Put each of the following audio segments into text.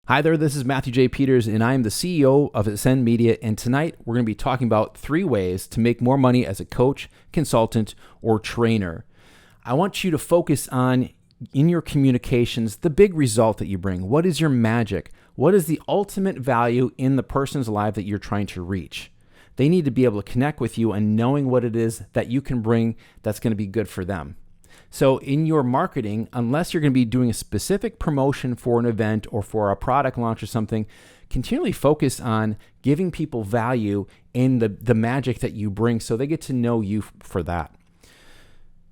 Hi there, this is Matthew J. Peters, and I am the CEO of Ascend Media, and tonight we're going to be talking about 3 ways to make more money as a coach, consultant, or trainer. I want you to focus on, in your communications, the big result that you bring. What is your magic? What is the ultimate value in the person's life that you're trying to reach? They need to be able to connect with you and knowing what it is that you can bring that's going to be good for them. So in your marketing, unless you're going to be doing a specific promotion for an event or for a product launch or something, continually focus on giving people value in the magic that you bring so they get to know you for that.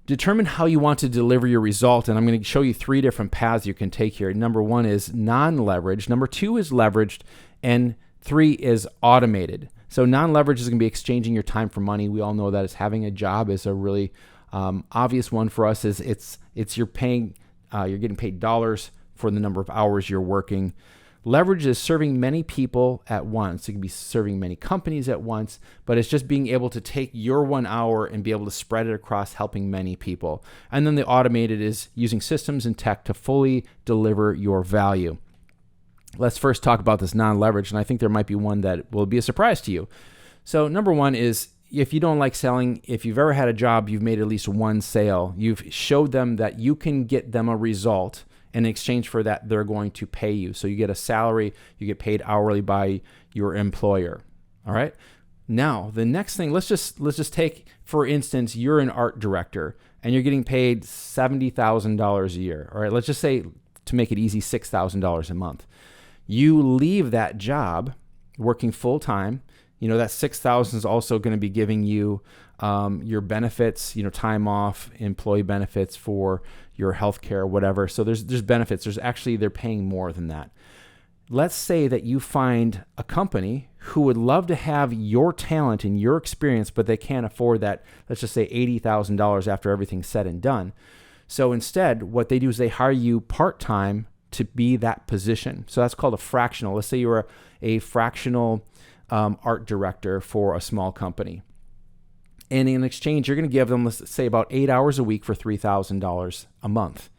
Determine how you want to deliver your result, and I'm going to show you 3 different paths you can take here. Number 1 is non-leveraged, number 2 is leveraged, and 3 is automated. So non-leveraged is going to be exchanging your time for money. We all know that having a job is a really obvious one for us. Is it's you're getting paid dollars for the number of hours you're working. Leverage is serving many people at once. It can be serving many companies at once, but it's just being able to take your 1 hour and be able to spread it across helping many people. And then the automated is using systems and tech to fully deliver your value. Let's first talk about this non-leverage, and I think there might be one that will be a surprise to you. So number 1 is, if you don't like selling, if you've ever had a job, you've made at least 1 sale, you've showed them that you can get them a result, and in exchange for that, they're going to pay you. So you get a salary, you get paid hourly by your employer. All right. Now, the next thing, let's just take, for instance, you're an art director and you're getting paid $70,000 a year. All right. Let's just say, to make it easy, $6,000 a month. You leave that job working full time. You know, that $6,000 is also going to be giving you your benefits, time off, employee benefits for your healthcare, whatever. So there's benefits. They're paying more than that. Let's say that you find a company who would love to have your talent and your experience, but they can't afford that, let's just say $80,000 after everything's said and done. So instead, what they do is they hire you part-time to be that position. So that's called a fractional. Let's say you're a fractional art director for a small company. And in exchange, you're going to give them, let's say, about 8 hours a week for $3,000 a month.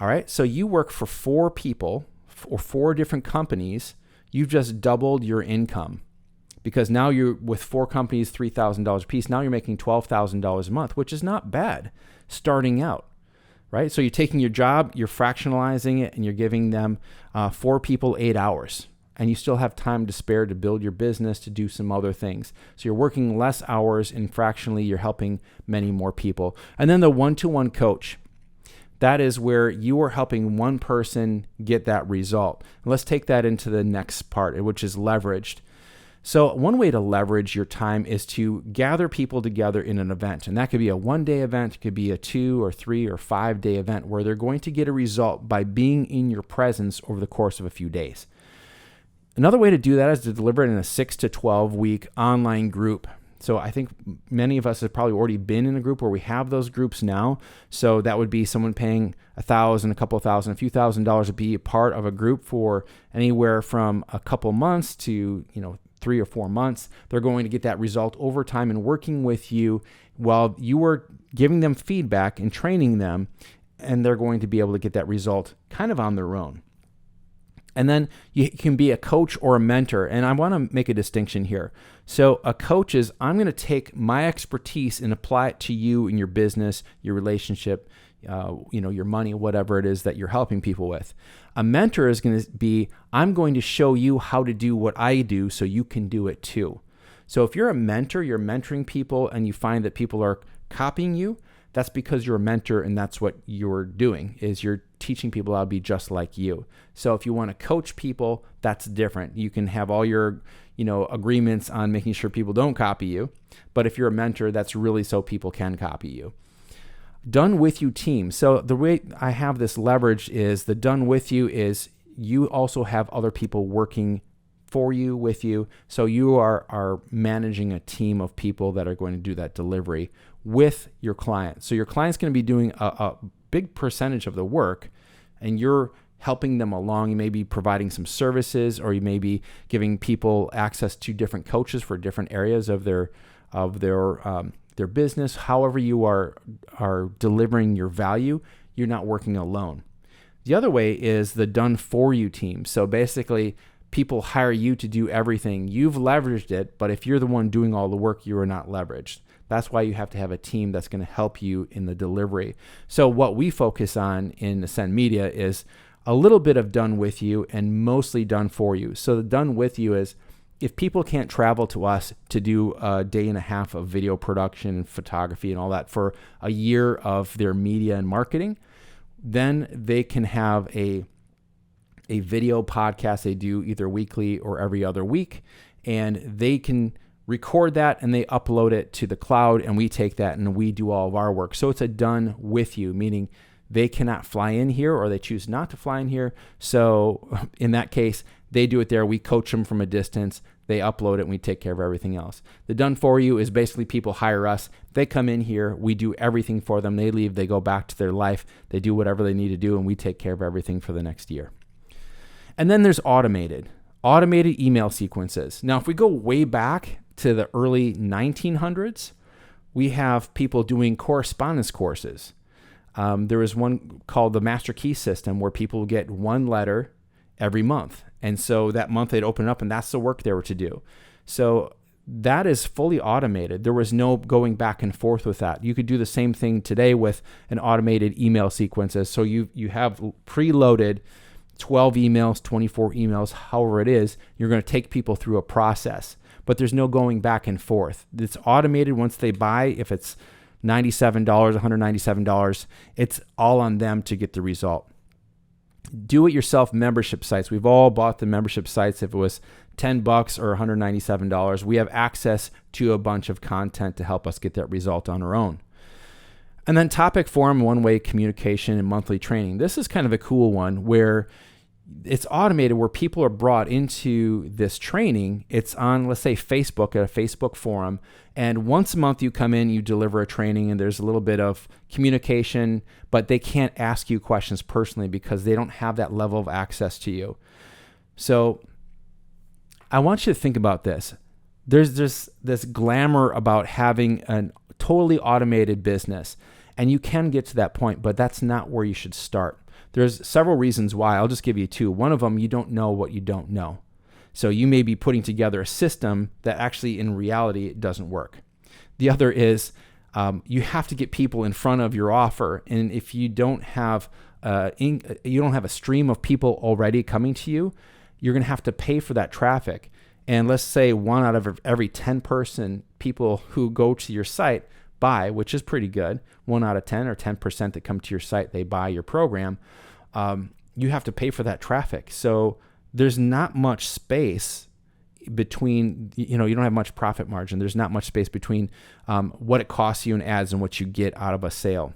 All right. So you work for 4 people or 4 different companies. You've just doubled your income because now you're with 4 companies, $3,000 a piece. Now you're making $12,000 a month, which is not bad starting out. Right. So you're taking your job, you're fractionalizing it, and you're giving them 4 people 8 hours. And you still have time to spare to build your business, to do some other things. So you're working less hours, and fractionally you're helping many more people. And then the one-to-one coach. That is where you are helping one person get that result. Let's take that into the next part, which is leveraged. So one way to leverage your time is to gather people together in an event. And that could be a 1-day event, it could be a 2 or 3 or 5-day event where they're going to get a result by being in your presence over the course of a few days. Another way to do that is to deliver it in a 6 to 12 week online group. So I think many of us have probably already been in a group where we have those groups now. So that would be someone paying $1,000, a couple of thousand, a few $1,000s to be a part of a group for anywhere from a couple months to 3 or 4 months. They're going to get that result over time and working with you while you are giving them feedback and training them, and they're going to be able to get that result kind of on their own. And then you can be a coach or a mentor. And I want to make a distinction here. So a coach is, I'm going to take my expertise and apply it to you in your business, your relationship, your money, whatever it is that you're helping people with. A mentor is going to be, I'm going to show you how to do what I do so you can do it too. So if you're a mentor, you're mentoring people and you find that people are copying you, that's because you're a mentor and that's what you're doing, is you're teaching people how to be just like you. So if you want to coach people, that's different. You can have all your, agreements on making sure people don't copy you. But if you're a mentor, that's really so people can copy you. Done with you team. So the way I have this leverage is the done with you is you also have other people working for you, with you. So you are managing a team of people that are going to do that delivery with your client. So your client's going to be doing a big percentage of the work, and you're helping them along. You may be providing some services, or you may be giving people access to different coaches for different areas of their business. However you are delivering your value, you're not working alone. The other way is the done for you team. So basically, people hire you to do everything. You've leveraged it, but if you're the one doing all the work, you are not leveraged. That's why you have to have a team that's going to help you in the delivery. So what we focus on in Ascend Media is a little bit of done with you and mostly done for you. So the done with you is if people can't travel to us to do a day and a half of video production and photography and all that for a year of their media and marketing, then they can have a video podcast they do either weekly or every other week, and they can record that and they upload it to the cloud, and we take that and we do all of our work. So it's a done with you, meaning they cannot fly in here or they choose not to fly in here. So in that case, they do it there. We coach them from a distance. They upload it and we take care of everything else. The done for you is basically people hire us. They come in here. We do everything for them. They leave. They go back to their life. They do whatever they need to do, and we take care of everything for the next year. And then there's automated email sequences. Now, if we go way back to the early 1900s, we have people doing correspondence courses. There was one called the Master Key System where people get one letter every month. And so that month they'd open up and that's the work they were to do. So that is fully automated. There was no going back and forth with that. You could do the same thing today with an automated email sequences. So you have preloaded 12 emails, 24 emails, however it is. You're going to take people through a process, but there's no going back and forth. It's automated once they buy. If it's $97, $197, it's all on them to get the result. Do-it-yourself membership sites. We've all bought the membership sites. If it was $10 or $197, we have access to a bunch of content to help us get that result on our own. And then topic forum, one-way communication, and monthly training. This is kind of a cool one where it's automated, where people are brought into this training. It's on, let's say, Facebook, at a Facebook forum. And once a month you come in, you deliver a training, and there's a little bit of communication, but they can't ask you questions personally because they don't have that level of access to you. So I want you to think about this. There's this glamour about having a totally automated business, and you can get to that point, but that's not where you should start. There's several reasons why. I'll just give you two. One of them, you don't know what you don't know. So you may be putting together a system that actually in reality it doesn't work. The other is you have to get people in front of your offer, and if you don't have a stream of people already coming to you, you're going to have to pay for that traffic. And let's say 1 out of every 10 people who go to your site buy, which is pretty good. 1 out of 10 or 10% that come to your site, they buy your program. You have to pay for that traffic. So there's not much space between, you don't have much profit margin. There's not much space between what it costs you in ads and what you get out of a sale.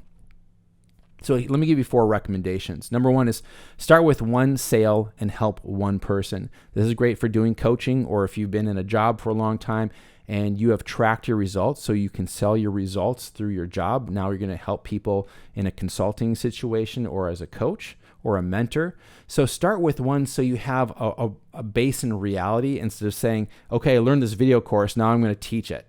So let me give you 4 recommendations. Number 1 is start with one sale and help one person. This is great for doing coaching, or if you've been in a job for a long time and you have tracked your results so you can sell your results through your job. Now you're going to help people in a consulting situation or as a coach or a mentor. So start with one so you have a base in reality instead of saying, okay, I learned this video course, now I'm going to teach it.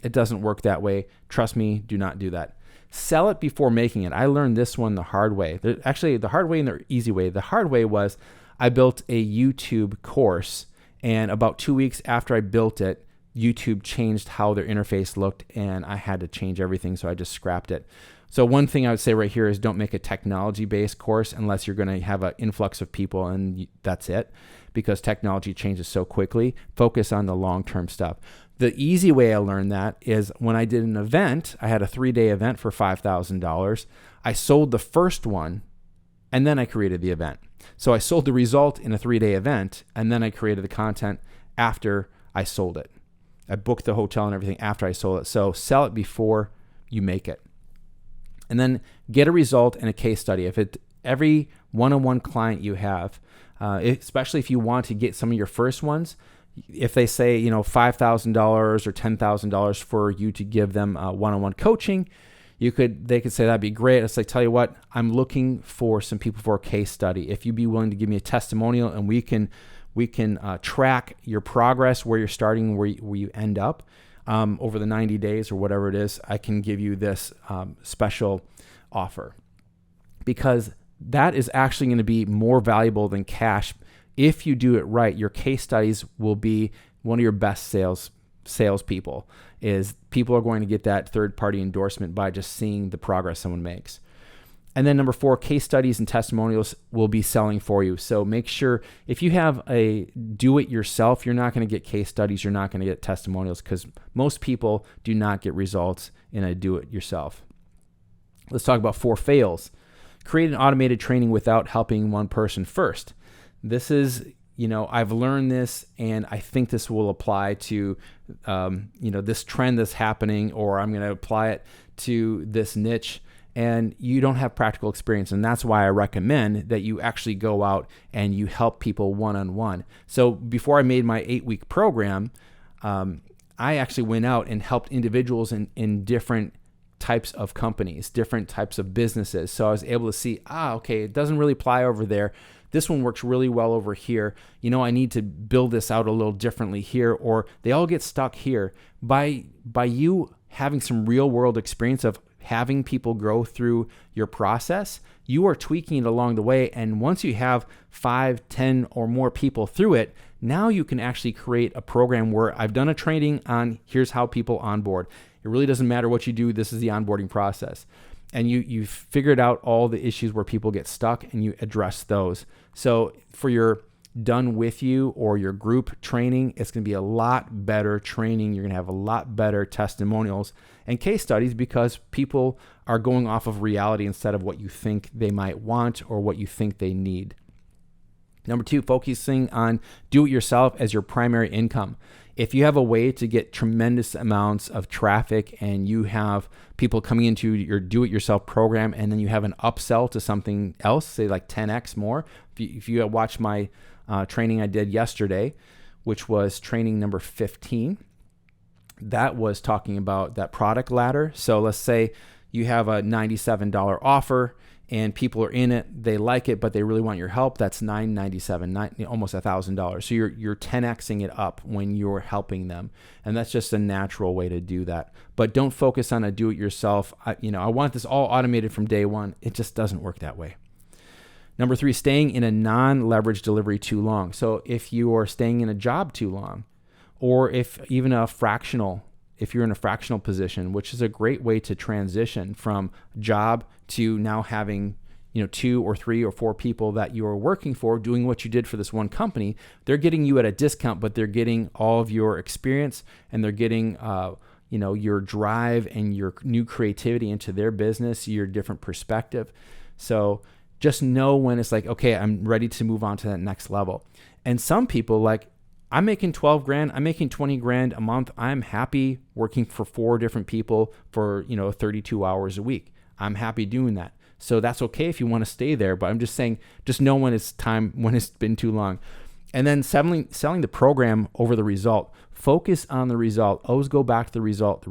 It doesn't work that way. Trust me, do not do that. Sell it before making it. I learned this one the hard way. Actually, the hard way and the easy way. The hard way was I built a YouTube course, and about 2 weeks after I built it, YouTube changed how their interface looked, and I had to change everything, so I just scrapped it. So one thing I would say right here is don't make a technology-based course unless you're going to have an influx of people, and that's it, because technology changes so quickly. Focus on the long-term stuff. The easy way I learned that is when I did an event. I had a 3-day event for $5,000. I sold the first one, and then I created the event. So I sold the result in a 3-day event, and then I created the content after I sold it. I booked the hotel and everything after I sold it. So sell it before you make it. And then get a result and a case study. Every one-on-one client you have, especially if you want to get some of your first ones, if they say, $5,000 or $10,000 for you to give them one-on-one coaching, they could say, that'd be great. It's like, tell you what, I'm looking for some people for a case study. If you'd be willing to give me a testimonial and we can track your progress, where you're starting, where you end up over the 90 days or whatever it is, I can give you this special offer. Because that is actually going to be more valuable than cash. If you do it right, your case studies will be one of your best salespeople. Is people are going to get that third-party endorsement by just seeing the progress someone makes. And then number 4, case studies and testimonials will be selling for you. So make sure if you have a do-it-yourself, you're not going to get case studies, you're not going to get testimonials, because most people do not get results in a do-it-yourself. Let's talk about 4 fails. Create an automated training without helping one person first. This is, I've learned this, and I think this will apply to, this trend that's happening, or I'm going to apply it to this niche. And you don't have practical experience. And that's why I recommend that you actually go out and you help people one-on-one. So before I made my 8-week program, I actually went out and helped individuals in different types of companies, different types of businesses. So I was able to see, okay, it doesn't really apply over there. This one works really well over here. I need to build this out a little differently here, or they all get stuck here. By you having some real world experience of having people grow through your process, you are tweaking it along the way. And once you have 5, 10 or more people through it, now you can actually create a program where I've done a training on here's how people onboard. It really doesn't matter what you do. This is the onboarding process. And you've figured out all the issues where people get stuck and you address those. So for your done with you or your group training, it's going to be a lot better training. You're going to have a lot better testimonials and case studies because people are going off of reality instead of what you think they might want or what you think they need. Number 2, focusing on do-it-yourself as your primary income. If you have a way to get tremendous amounts of traffic and you have people coming into your do-it-yourself program and then you have an upsell to something else, say like 10x more. If you watch my training I did yesterday, which was training number 15, that was talking about that product ladder. So let's say you have a $97 offer and people are in it, they like it, but they really want your help. That's $997, almost $1,000. So you're 10xing it up when you're helping them, and that's just a natural way to do that. But don't focus on a do-it-yourself. I want this all automated from day one. It just doesn't work that way. Number 3, staying in a non-leverage delivery too long. So if you are staying in a job too long, or if you're in a fractional position, which is a great way to transition from job to now having 2 or 3 or 4 people that you are working for doing what you did for this one company. They're getting you at a discount, but they're getting all of your experience and they're getting your drive and your new creativity into their business, your different perspective. So just know when it's like, okay, I'm ready to move on to that next level. And some people, like, I'm making 12 grand, I'm making 20 grand a month. I'm happy working for 4 different people for, 32 hours a week. I'm happy doing that. So that's okay if you want to stay there, but I'm just saying, just know when it's time, when it's been too long. And then selling the program over the result. Focus on the result. Always go back to the result,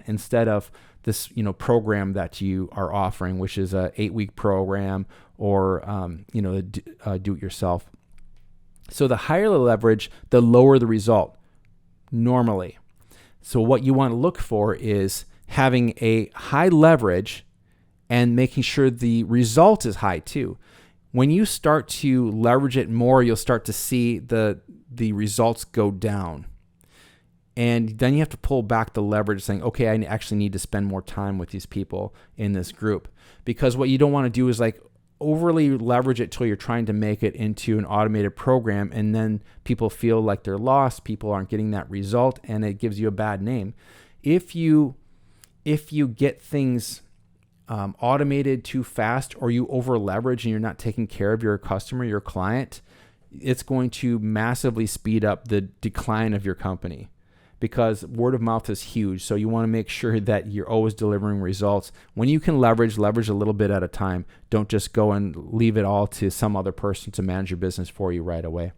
instead of this, program that you are offering, which is a 8-week program or, do it yourself. So the higher the leverage, the lower the result normally. So what you want to look for is having a high leverage and making sure the result is high too. When you start to leverage it more, you'll start to see the results go down. And then you have to pull back the leverage saying, okay, I actually need to spend more time with these people in this group. Because what you don't want to do is like overly leverage it till you're trying to make it into an automated program, and then people feel like they're lost, people aren't getting that result, and it gives you a bad name. If you get things automated too fast, or you over leverage and you're not taking care of your customer, your client, it's going to massively speed up the decline of your company. Because word of mouth is huge. So you want to make sure that you're always delivering results. When you can leverage a little bit at a time. Don't just go and leave it all to some other person to manage your business for you right away.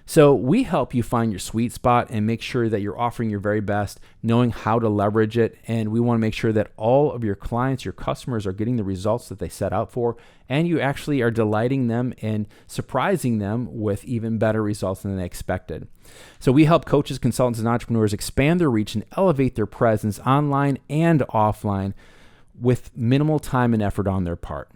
So we help you find your sweet spot and make sure that you're offering your very best, knowing how to leverage it. And we want to make sure that all of your clients, your customers are getting the results that they set out for. And you actually are delighting them and surprising them with even better results than they expected. So we help coaches, consultants, and entrepreneurs expand their reach and elevate their presence online and offline with minimal time and effort on their part.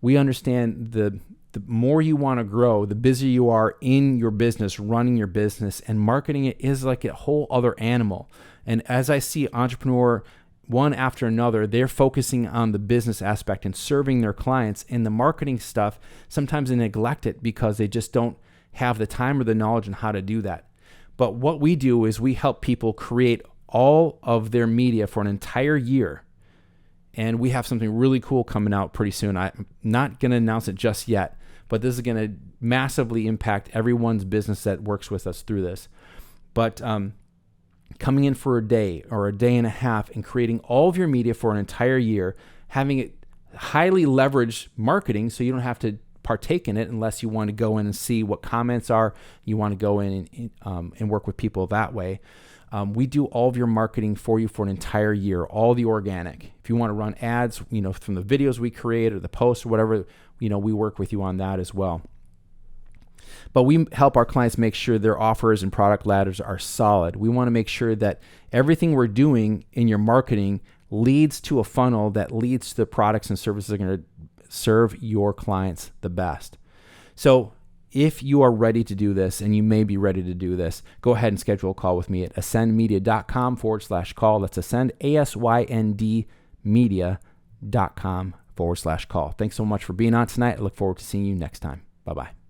We understand the more you want to grow, the busier you are in your business, running your business, and marketing it is like a whole other animal. And as I see entrepreneur one after another, they're focusing on the business aspect and serving their clients, and the marketing stuff, sometimes they neglect it because they just don't have the time or the knowledge on how to do that. But what we do is we help people create all of their media for an entire year. And we have something really cool coming out pretty soon. I'm not going to announce it just yet, but this is going to massively impact everyone's business that works with us through this. But coming in for a day or a day and a half and creating all of your media for an entire year, having it highly leveraged marketing so you don't have to partake in it unless you want to go in and see what comments are. You want to go in and work with people that way. We do all of your marketing for you for an entire year, all the organic. If you want to run ads, from the videos we create or the posts or whatever, we work with you on that as well. But we help our clients make sure their offers and product ladders are solid. We want to make sure that everything we're doing in your marketing leads to a funnel that leads to the products and services that are going to serve your clients the best. So if you are ready to do this, and you may be ready to do this, go ahead and schedule a call with me at ascendmedia.com/call. That's ascend, ASYND media.com/call. Thanks so much for being on tonight. I look forward to seeing you next time. Bye-bye.